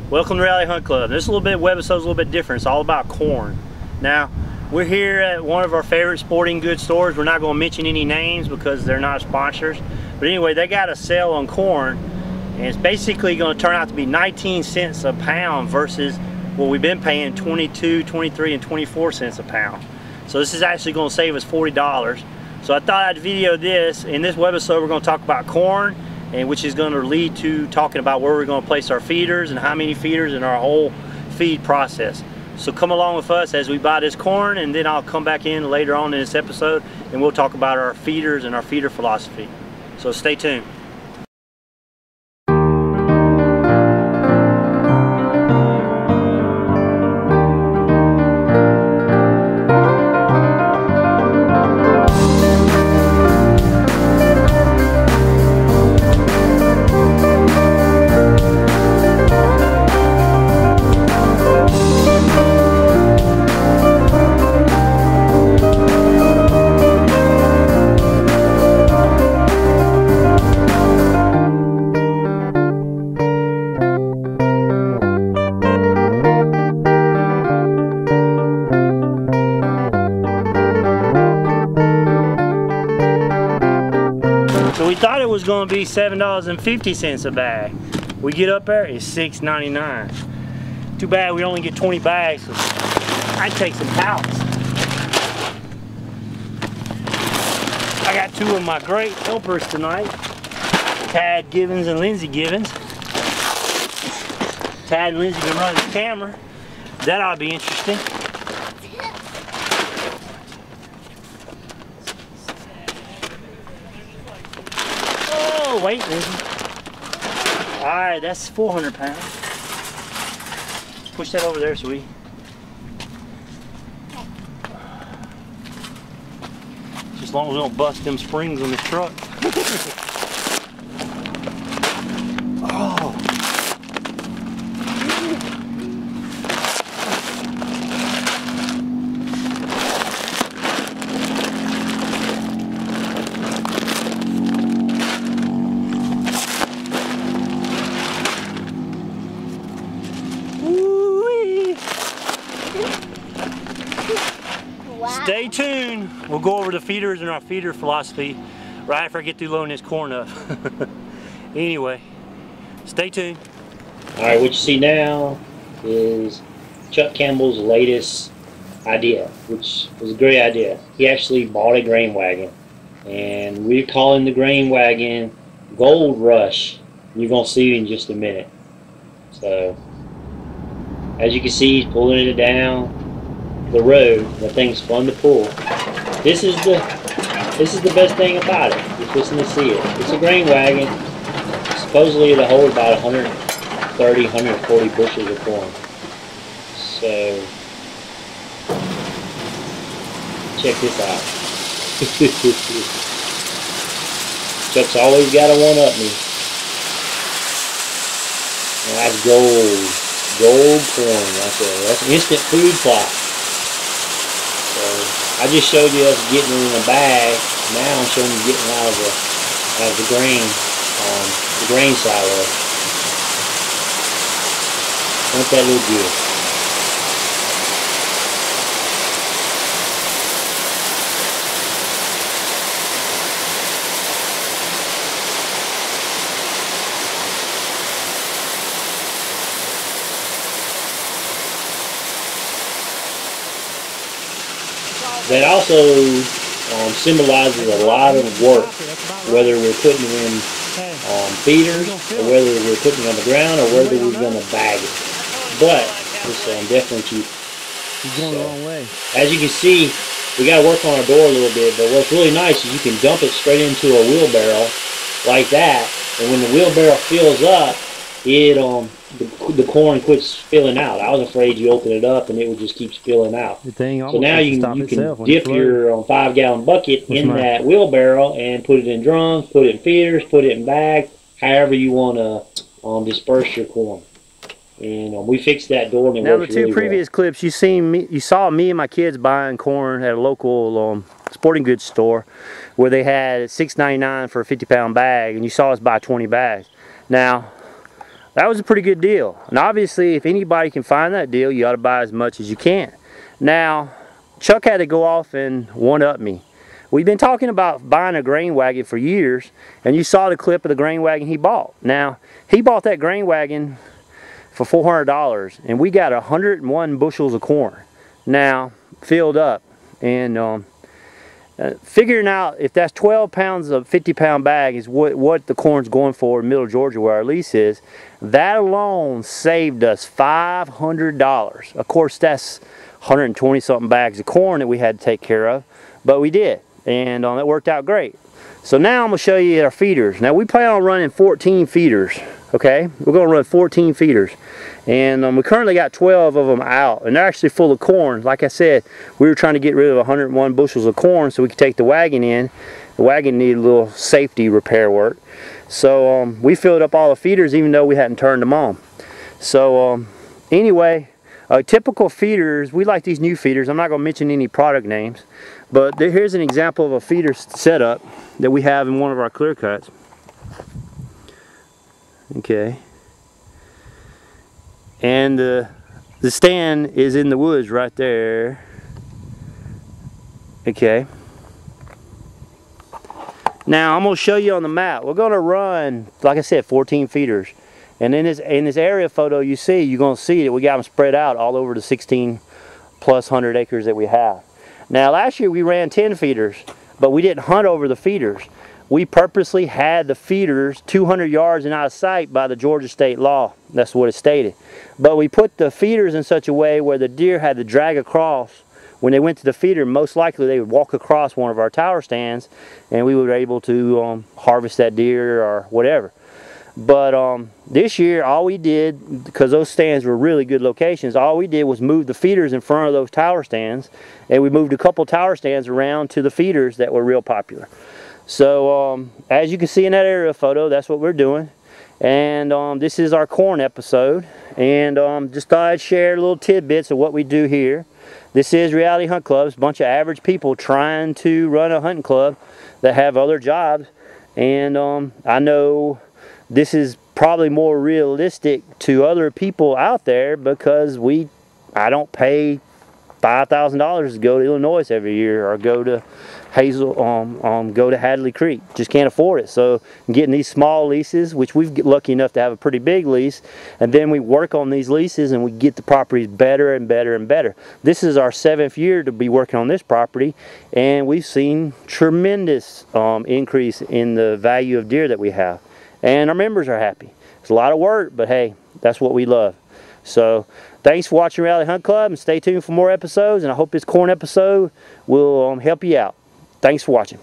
Welcome to Rally Hunt Club. This is a little bit, Webisode's a little bit different. It's all about corn. Now, we're here at one of our favorite sporting goods stores. We're not going to mention any names because they're not sponsors. But anyway, they got a sale on corn, and it's basically going to turn out to be 19 cents a pound versus what we've been paying 22, 23, and 24 cents a pound. So this is actually going to save us $40. So I thought I'd video this. In this webisode, we're going to talk about corn, and which is going to lead to talking about where we're going to place our feeders and how many feeders in our whole feed process. So come along with us as we buy this corn, and then I'll come back in later on in this episode and we'll talk about our feeders and our feeder philosophy. So stay tuned. So we thought it was going to be $7.50 a bag. We get up there, it's $6.99. Too bad we only get 20 bags. So I'd take some pallets. I got two of my great helpers tonight, Tad Givens and Lindsay Givens. Tad and Lindsay can run the camera. That ought to be interesting. Oh, wait, Lindsay. Alright, that's 400 pounds. Push that over there, sweetie. Just as long as we don't bust them springs on the truck. Oh. Wow. Stay tuned. We'll go over the feeders and our feeder philosophy right after I get through loading this corn up. Anyway, stay tuned. Alright, what you see now is Chuck Campbell's latest idea, which was a great idea. He actually bought a grain wagon, and we're calling the grain wagon Gold Rush. You're going to see it in just a minute. So, as you can see, he's pulling it down the road. The thing's fun to pull. This is the best thing about it. You're listening to see it. It's a grain wagon. Supposedly it'll hold about 130, 140 bushels of corn. So check this out. Chuck's always got to one up me. And that's gold corn right there. That's instant food plot. So I just showed you us getting it in a bag. Now I'm showing you getting out of the grain silo. Don't that look good? That also symbolizes a lot of work, whether we're putting it in feeders, or whether we're putting it on the ground, or whether we're going to bag it. But it's definitely cheap. He's going the wrong way. As you can see, we got to work on our door a little bit, but what's really nice is you can dump it straight into a wheelbarrow like that, and when the wheelbarrow fills up, it the corn quits spilling out. I was afraid you open it up and it would just keep spilling out. So now you can dip your 5-gallon bucket in that wheelbarrow and put it in drums, put it in feeders, put it in bags, however you want to disperse your corn. And we fixed that door and it now works the two really previous clips you saw me and my kids buying corn at a local sporting goods store where they had $6.99 for a 50-pound bag, and you saw us buy 20 bags. Now that was a pretty good deal. And obviously, if anybody can find that deal, you ought to buy as much as you can. Now, Chuck had to go off and one-up me. We've been talking about buying a grain wagon for years, and you saw the clip of the grain wagon he bought. Now, he bought that grain wagon for $400, and we got 101 bushels of corn now filled up. And figuring out if that's 12 pounds of 50-pound bag is what the corn's going for in Middle Georgia where our lease is, that alone saved us $500. Of course, that's 120 something bags of corn that we had to take care of, but we did, and it worked out great. So now I'm going to show you our feeders. Now we plan on running 14 feeders, okay? We're going to run 14 feeders, and we currently got 12 of them out, and they're actually full of corn. Like I said, we were trying to get rid of 101 bushels of corn so we could take the wagon in. The wagon needed a little safety repair work. So we filled up all the feeders even though we hadn't turned them on. So anyway, typical feeders, we like these new feeders. I'm not going to mention any product names, but here's an example of a feeder setup that we have in one of our clear cuts. Okay. And the stand is in the woods right there. Okay. Now I'm going to show you on the map. We're going to run, like I said, 14 feeders. And in this area photo you see, you're going to see that we got them spread out all over the 16 plus 100 acres that we have. Now last year we ran 10 feeders, but we didn't hunt over the feeders. We purposely had the feeders 200 yards and out of sight by the Georgia state law. That's what it stated. But we put the feeders in such a way where the deer had to drag across. When they went to the feeder, most likely they would walk across one of our tower stands, and we were able to harvest that deer or whatever. But this year, all we did, because those stands were really good locations, all we did was move the feeders in front of those tower stands, and we moved a couple tower stands around to the feeders that were real popular. So as you can see in that aerial photo, that's what we're doing. And this is our corn episode, and just thought I'd share little tidbits of what we do here. This is Reality Hunt Club. It's a bunch of average people trying to run a hunting club that have other jobs, and I know this is probably more realistic to other people out there because I don't pay $5,000 to go to Illinois every year or go to go to Hadley Creek. Just can't afford it. So getting these small leases, which we've lucky enough to have a pretty big lease, and then we work on these leases and we get the properties better and better and better. This is our 7th year to be working on this property, and we've seen tremendous increase in the value of deer that we have, and our members are happy. It's a lot of work, but hey, that's what we love. So thanks for watching Reality Hunt Club, and stay tuned for more episodes, and I hope this corn episode will help you out. Thanks for watching.